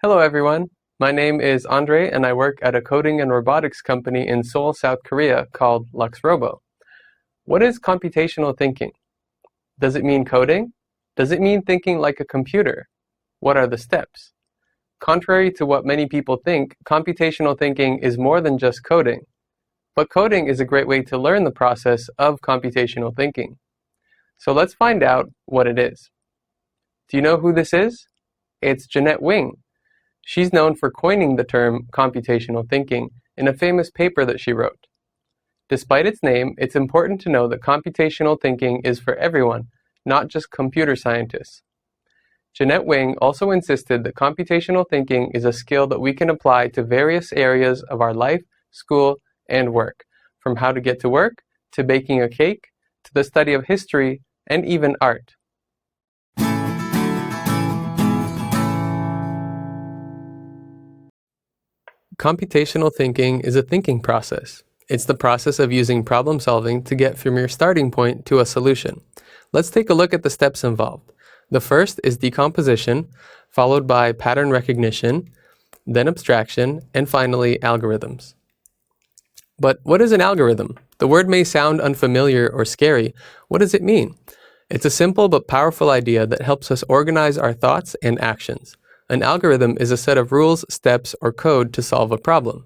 Hello everyone, my name is Andre and I work at a coding and robotics company in Seoul, South Korea called LuxRobo. What is computational thinking? Does it mean coding? Does it mean thinking like a computer? What are the steps? Contrary to what many people think, computational thinking is more than just coding. But coding is a great way to learn the process of computational thinking. So let's find out what it is. Do you know who this is? It's Jeanette Wing. She's known for coining the term computational thinking in a famous paper that she wrote. Despite its name, it's important to know that computational thinking is for everyone, not just computer scientists. Jeanette Wing also insisted that computational thinking is a skill that we can apply to various areas of our life, school, and work, from how to get to work, to baking a cake, to the study of history, and even art. Computational thinking is a thinking process. It's the process of using problem solving to get from your starting point to a solution. Let's take a look at the steps involved. The first is decomposition, followed by pattern recognition, then abstraction, and finally algorithms. But what is an algorithm? The word may sound unfamiliar or scary. What does it mean? It's a simple but powerful idea that helps us organize our thoughts and actions. An algorithm is a set of rules, steps, or code to solve a problem.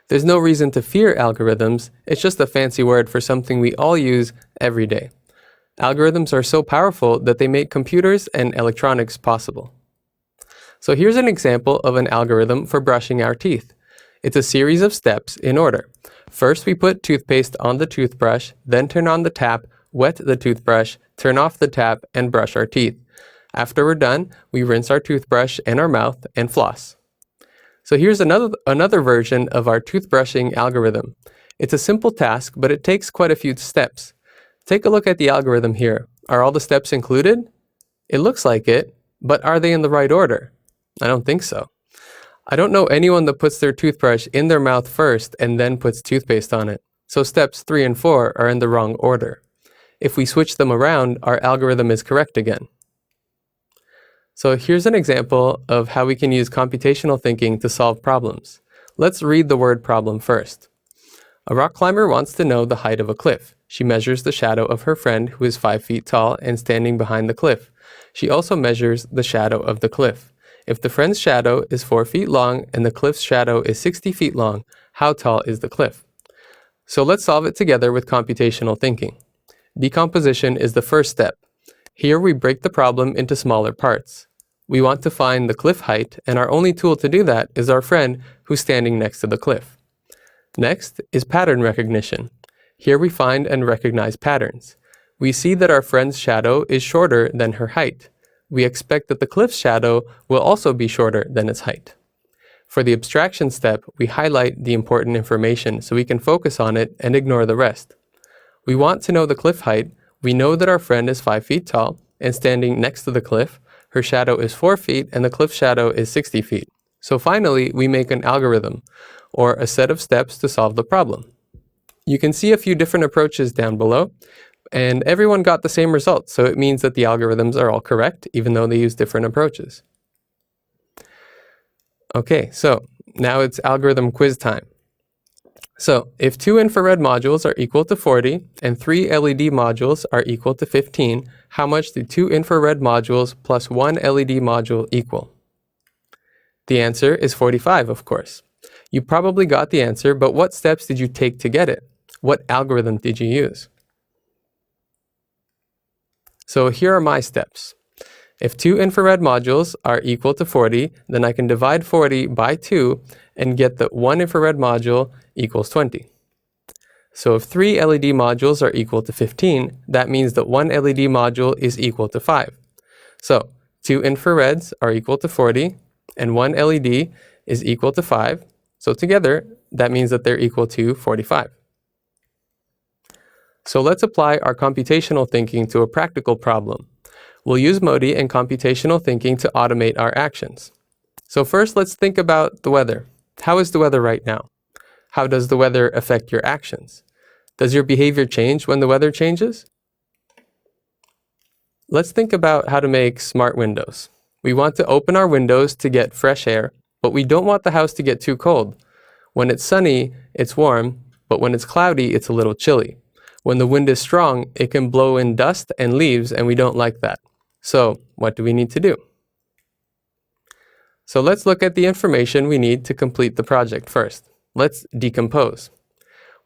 There's no reason to fear algorithms, it's just a fancy word for something we all use every day. Algorithms are so powerful that they make computers and electronics possible. So here's an example of an algorithm for brushing our teeth. It's a series of steps in order. First, we put toothpaste on the toothbrush, then turn on the tap, wet the toothbrush, turn off the tap, and brush our teeth. After we're done, we rinse our toothbrush and our mouth and floss. So here's another version of our toothbrushing algorithm. It's a simple task, but it takes quite a few steps. Take a look at the algorithm here. Are all the steps included? It looks like it, but are they in the right order? I don't think so. I don't know anyone that puts their toothbrush in their mouth first and then puts toothpaste on it. So steps 3 and 4 are in the wrong order. If we switch them around, our algorithm is correct again. So here's an example of how we can use computational thinking to solve problems. Let's read the word problem first. A rock climber wants to know the height of a cliff. She measures the shadow of her friend who is 5 feet tall and standing behind the cliff. She also measures the shadow of the cliff. If the friend's shadow is 4 feet long and the cliff's shadow is 60 feet long, how tall is the cliff? So let's solve it together with computational thinking. Decomposition is the first step. Here we break the problem into smaller parts. We want to find the cliff height, and our only tool to do that is our friend who's standing next to the cliff. Next is pattern recognition. Here we find and recognize patterns. We see that our friend's shadow is shorter than her height. We expect that the cliff's shadow will also be shorter than its height. For the abstraction step, we highlight the important information so we can focus on it and ignore the rest. We want to know the cliff height. We know that our friend is 5 feet tall and standing next to the cliff. Her shadow is 4 feet and the cliff shadow is 60 feet. So finally, we make an algorithm, or a set of steps to solve the problem. You can see a few different approaches down below, and everyone got the same result, so it means that the algorithms are all correct, even though they use different approaches. Okay, so now it's algorithm quiz time. So if 2 infrared modules are equal to 40 and 3 LED modules are equal to 15, how much do 2 infrared modules plus 1 LED module equal? The answer is 45, of course. You probably got the answer, but what steps did you take to get it? What algorithm did you use? So here are my steps. If 2 infrared modules are equal to 40, then I can divide 40 by 2 and get that 1 infrared module equals 20. So if 3 LED modules are equal to 15, that means that 1 LED module is equal to 5. So 2 infrareds are equal to 40, and 1 LED is equal to 5. So together, that means that they're equal to 45. So let's apply our computational thinking to a practical problem. We'll use Modi and computational thinking to automate our actions. So first, let's think about the weather. How is the weather right now? How does the weather affect your actions? Does your behavior change when the weather changes? Let's think about how to make smart windows. We want to open our windows to get fresh air, but we don't want the house to get too cold. When it's sunny, it's warm, but when it's cloudy, it's a little chilly. When the wind is strong, it can blow in dust and leaves, and we don't like that. So, what do we need to do? So let's look at the information we need to complete the project first. Let's decompose.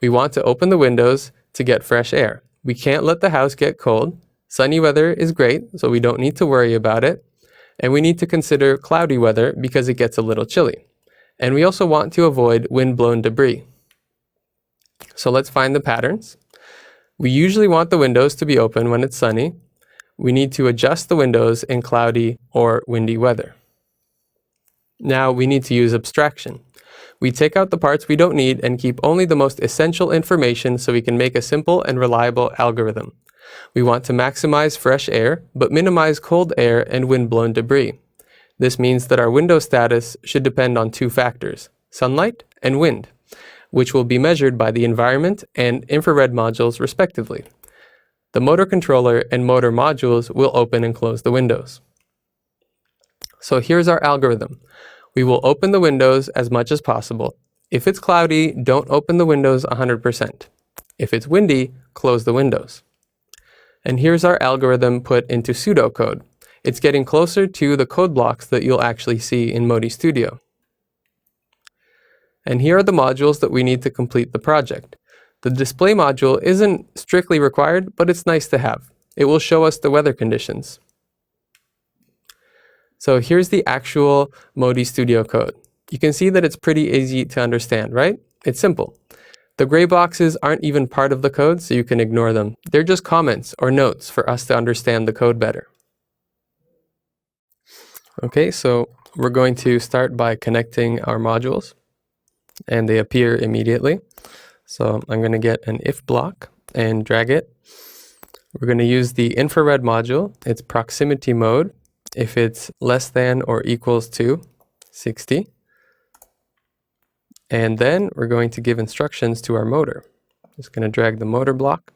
We want to open the windows to get fresh air. We can't let the house get cold. Sunny weather is great, so we don't need to worry about it. And we need to consider cloudy weather because it gets a little chilly. And we also want to avoid wind-blown debris. So let's find the patterns. We usually want the windows to be open when it's sunny. We need to adjust the windows in cloudy or windy weather. Now we need to use abstraction. We take out the parts we don't need and keep only the most essential information so we can make a simple and reliable algorithm. We want to maximize fresh air, but minimize cold air and wind-blown debris. This means that our window status should depend on two factors, sunlight and wind, which will be measured by the environment and infrared modules respectively. The motor controller and motor modules will open and close the windows. So here's our algorithm. We will open the windows as much as possible. If it's cloudy, don't open the windows 100%. If it's windy, close the windows. And here's our algorithm put into pseudocode. It's getting closer to the code blocks that you'll actually see in Modi Studio. And here are the modules that we need to complete the project. The display module isn't strictly required, but it's nice to have. It will show us the weather conditions. So here's the actual Modi Studio code. You can see that it's pretty easy to understand, right? It's simple. The gray boxes aren't even part of the code, so you can ignore them. They're just comments or notes for us to understand the code better. Okay, so we're going to start by connecting our modules, and they appear immediately. So I'm going to get an if block and drag it. We're going to use the infrared module. It's proximity mode if it's less than or equals to 60. And then we're going to give instructions to our motor. Just going to drag the motor block,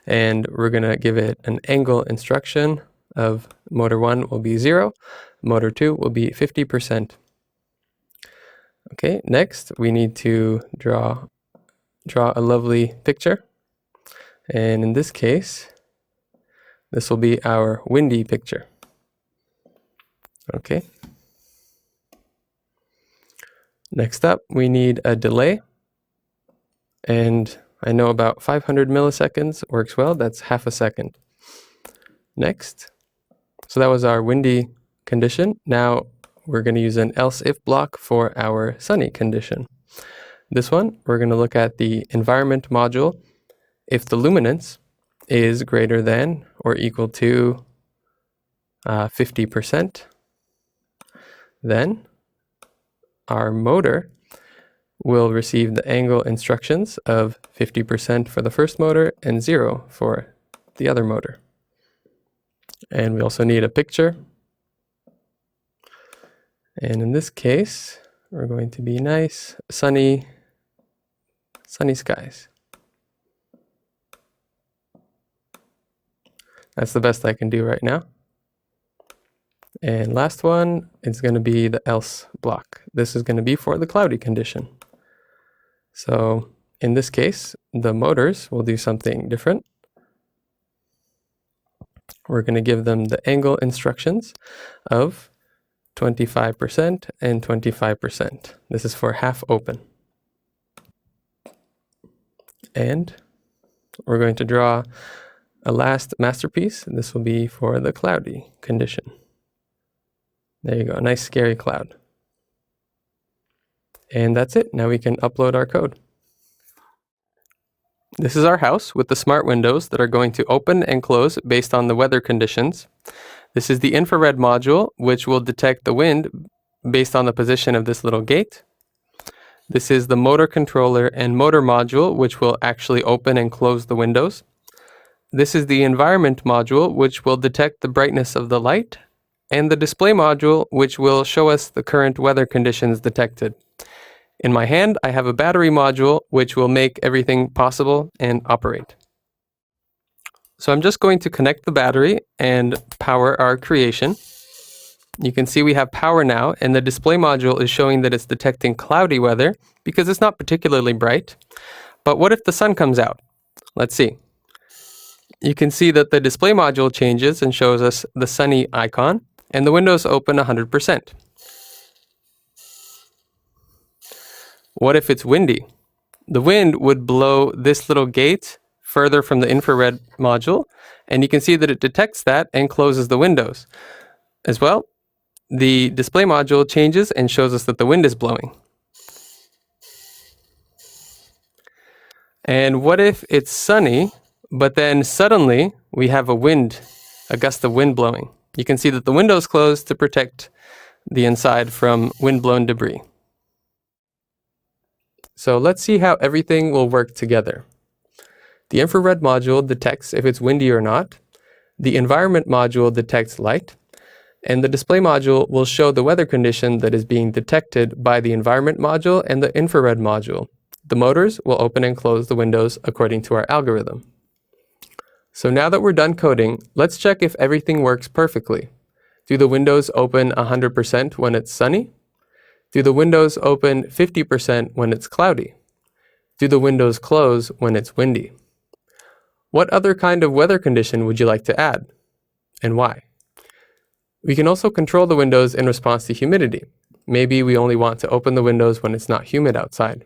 and we're going to give it an angle instruction of motor 1 will be 0, motor 2 will be 50%. Okay, next we need to draw a lovely picture. And in this case, this will be our windy picture. Okay. Next up, we need a delay. And I know about 500 milliseconds works well. That's half a second. Next. So that was our windy condition. Now we're going to use an else if block for our sunny condition. This one, we're going to look at the environment module. If the luminance is greater than or equal to 50%, then our motor will receive the angle instructions of 50% for the first motor and 0 for the other motor. And we also need a picture. And in this case, we're going to be nice, sunny skies. That's the best I can do right now. And last one is going to be the else block. This is going to be for the cloudy condition. So in this case, the motors will do something different. We're going to give them the angle instructions of 25% and 25%. This is for half open. And we're going to draw a last masterpiece. This will be for the cloudy condition. There you go, a nice scary cloud. And that's it. Now we can upload our code. This is our house with the smart windows that are going to open and close based on the weather conditions. This is the infrared module, which will detect the wind based on the position of this little gate. This is the motor controller and motor module, which will actually open and close the windows. This is the environment module, which will detect the brightness of the light, and the display module, which will show us the current weather conditions detected. In my hand, I have a battery module, which will make everything possible and operate. So I'm just going to connect the battery and power our creation. You can see we have power now, and the display module is showing that it's detecting cloudy weather because it's not particularly bright. But what if the sun comes out? Let's see. You can see that the display module changes and shows us the sunny icon, and the windows open 100%. What if it's windy? The wind would blow this little gate further from the infrared module, and you can see that it detects that and closes the windows. As well, the display module changes and shows us that the wind is blowing. And what if it's sunny, but then suddenly we have a gust of wind blowing? You can see that the windows close to protect the inside from wind-blown debris. So let's see how everything will work together. The infrared module detects if it's windy or not. The environment module detects light. And the display module will show the weather condition that is being detected by the environment module and the infrared module. The motors will open and close the windows according to our algorithm. So now that we're done coding, let's check if everything works perfectly. Do the windows open 100% when it's sunny? Do the windows open 50% when it's cloudy? Do the windows close when it's windy? What other kind of weather condition would you like to add, and why? We can also control the windows in response to humidity. Maybe we only want to open the windows when it's not humid outside.